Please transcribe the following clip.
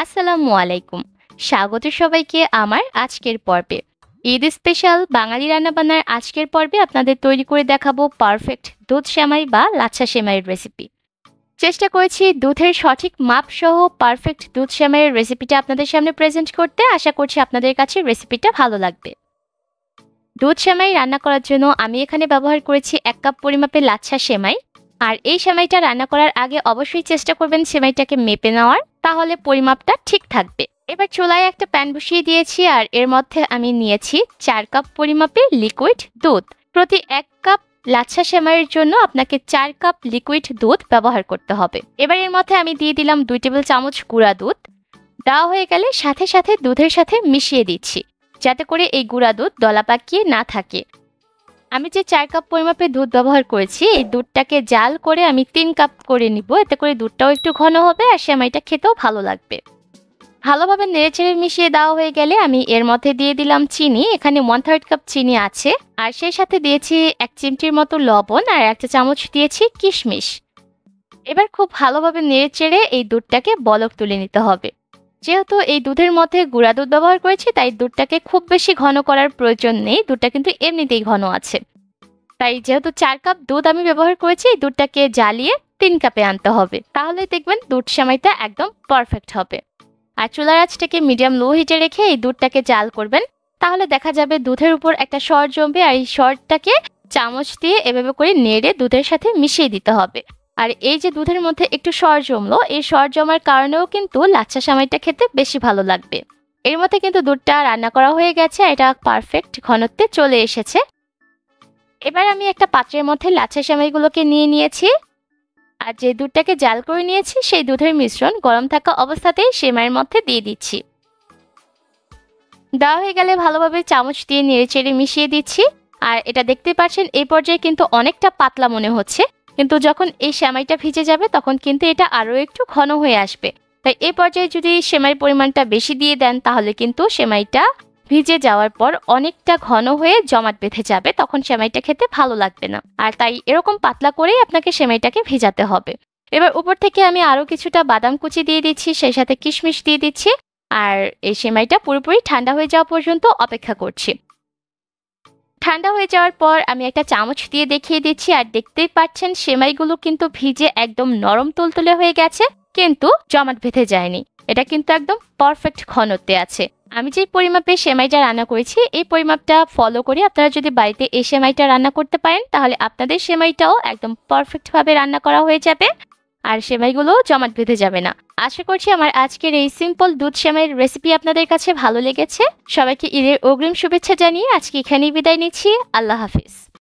আসসালামু আলাইকুম। স্বাগত সবাইকে আমার আজকের পর্বে। ঈদ স্পেশাল বাঙালি রান্নাবান্নার আজকের পর্বে আপনাদের তৈরি করে দেখাবো পারফেক্ট দুধ সেমাই বা লাচ্ছা সেমাইয়ের রেসিপি। চেষ্টা করেছি দুধের সঠিক মাপ সহ পারফেক্ট দুধ সেমাইয়ের রেসিপিটা আপনাদের সামনে প্রেজেন্ট করতে। আশা করছি আপনাদের কাছে রেসিপিটা ভালো লাগবে। দুধ সেমাই রান্না করার জন্য আমি এখানে ব্যবহার করেছি 1 কাপ পরিমাপে লাচ্ছা সেমাই। আর এই সেমাইটা রান্না করার আগে অবশ্যই চেষ্টা করবেন সেমাইটাকে মেপে নেওয়ার, তাহলে পরিমাপটা ঠিক থাকবে। এবার চুলায় একটা প্যান বসিয়ে দিয়েছি আর এর মধ্যে আমি নিয়েছি 4 কাপ পরিমাপে লিকুইড দুধ। প্রতি 1 কাপ লাচ্ছা সেমাইয়ের জন্য আপনাকে 4 কাপ লিকুইড দুধ ব্যবহার করতে হবে। এবার এর মধ্যে আমি দিয়ে দিলাম 2 টেবিল চামচ গুঁড়া দুধ। দেওয়া হয়ে গেলে সাথে সাথে দুধের সাথে মিশিয়ে দিচ্ছি, যাতে করে এই গুঁড়া দুধ দলা পাকিয়ে না থাকে। আমি যে 4 কাপ পরিমাপে দুধ ব্যবহার করেছি, এই দুধটাকে জাল করে আমি 3 কাপ করে নিব। এতে করে দুধটাও একটু ঘন হবে আর সেমাইটা খেতেও ভালো লাগবে। ভালোভাবে নেড়েচেড়ে মিশিয়ে দেওয়া হয়ে গেলে আমি এর মধ্যে দিয়ে দিলাম চিনি। এখানে 1/3 কাপ চিনি আছে। আর সেই সাথে দিয়েছি 1 চিমটির মতো লবণ আর 1 চা চামচ দিয়েছি কিশমিশ। এবার খুব ভালোভাবে নেড়েচেড়ে এই দুধটাকে বলক তুলে নিতে হবে। যেহেতু এই দুধের মধ্যে গুঁড়া দুধ ব্যবহার করেছি, তাই দুধটাকে খুব বেশি ঘন করার প্রয়োজন নেই। দুধটা কিন্তু এমনিতেই ঘন আছে। তাই যেহেতু 4 কাপ দুধ আমি ব্যবহার করেছি, এই দুধটাকে জ্বালিয়ে 3 কাপে আনতে হবে। তাহলে দেখবেন দুধ সেমাইটা একদম পারফেক্ট হবে। আর চুলার আঁচটাকে মিডিয়াম লো হিটে রেখে এই দুধটাকে জাল করবেন। তাহলে দেখা যাবে দুধের উপর একটা সর জমবে আর এই সরটাকে চামচ দিয়ে এভাবে করে নেড়ে দুধের সাথে মিশিয়ে দিতে হবে। আর এই যে দুধের মধ্যে একটু সর জমলো, এই সর জমার কারণেও কিন্তু লাচ্ছা সেমাইটা খেতে বেশি ভালো লাগবে। এর মধ্যে কিন্তু দুধটা রান্না করা হয়ে গেছে, এটা পারফেক্ট ঘনত্বে চলে এসেছে। এবার আমি একটা পাত্রের মধ্যে লাচ্ছা সেমাইগুলোকে নিয়ে নিয়েছি। আর যে দুধটাকে জাল করে নিয়েছি, সেই দুধের মিশ্রণ গরম থাকা অবস্থাতেই সেমাইয়ের মধ্যে দিয়ে দিচ্ছি। দেওয়া হয়ে গেলে ভালোভাবে চামচ দিয়ে নেড়েচেড়ে মিশিয়ে দিচ্ছি। আর এটা দেখতে পাচ্ছেন এই পর্যায়ে কিন্তু অনেকটা পাতলা মনে হচ্ছে, কিন্তু যখন এই সেমাইটা ভিজে যাবে তখন কিন্তু এটা আরও একটু ঘন হয়ে আসবে। তাই এই পর্যায়ে যদি সেমাইয়ের পরিমাণটা বেশি দিয়ে দেন, তাহলে কিন্তু সেমাইটা ভিজে যাওয়ার পর অনেকটা ঘন হয়ে জমাট বেঁধে যাবে, তখন সেমাইটা খেতে ভালো লাগবে না। আর তাই এরকম পাতলা করেই আপনাকে সেমাইটাকে ভিজাতে হবে। এবার উপর থেকে আমি আরও কিছুটা বাদাম কুচি দিয়ে দিচ্ছি, সেই সাথে কিশমিশ দিয়ে দিচ্ছি। আর এই সেমাইটা পুরোপুরি ঠান্ডা হয়ে যাওয়া পর্যন্ত অপেক্ষা করছি। ঠান্ডা হয়ে যাওয়ার পর আমি একটা চামচ দিয়ে দেখিয়ে দিচ্ছি। আর দেখতেই পাচ্ছেন সেমাইগুলো কিন্তু ভিজে একদম নরম তুলতুলে হয়ে গেছে, কিন্তু জমাট বেঁধে যায়নি। এটা কিন্তু একদম পারফেক্ট ঘনত্বে আছে। আমি যে পরিমাপে সেমাইটা রান্না করেছি, এই পরিমাপটা ফলো করে আপনারা যদি বাড়িতে এই সেমাইটা রান্না করতে পারেন, তাহলে আপনাদের সেমাইটাও একদম পারফেক্টভাবে রান্না করা হয়ে যাবে আর সেমাইগুলো জমাট বেঁধে যাবে না। আশা করছি আমার আজকের এই সিম্পল দুধ সেমাইয়ের রেসিপি আপনাদের কাছে ভালো লেগেছে। সবাইকে ঈদের অগ্রিম শুভেচ্ছা জানিয়ে আজকে এখানেই বিদায় নিচ্ছি। আল্লাহ হাফিজ।